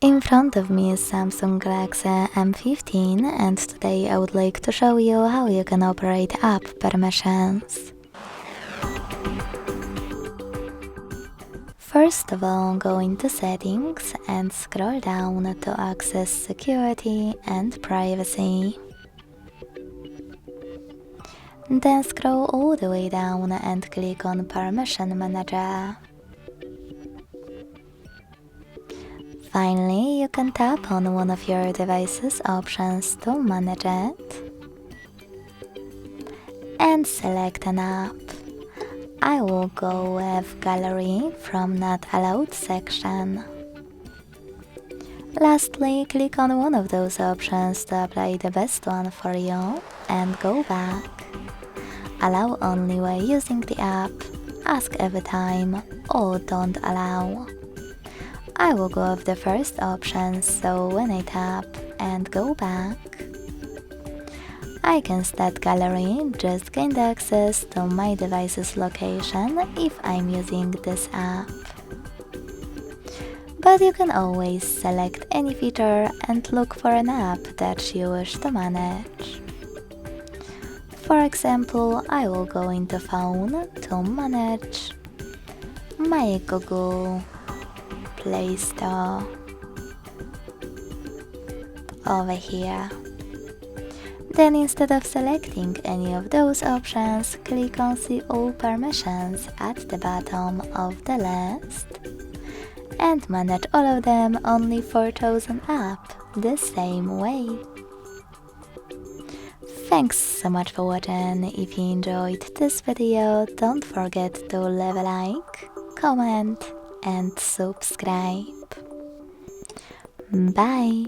In front of me is Samsung Galaxy M15 and today I would like to show you how you can operate app permissions. First of all, go into settings and scroll down to access security and privacy. Then scroll all the way down and click on Permission Manager. Finally, you can tap on one of your device's options to manage it and select an app. I will go with Gallery from Not Allowed section. Lastly, click on one of those options to apply the best one for you and go back. Allow only while using the app, ask every time, or don't allow. I will go with the first option, so when I tap and go back, I can start Gallery, just gain access to my device's location if I'm using this app. But you can always select any feature and look for an app that you wish to manage. For example, I will go into Phone to manage my Google Play Store over here. Then instead of selecting any of those options, click on See All Permissions at the bottom of the list and manage all of them only for chosen app the same way. Thanks so much for watching. If you enjoyed this video, don't forget to leave a like, comment and subscribe. Bye!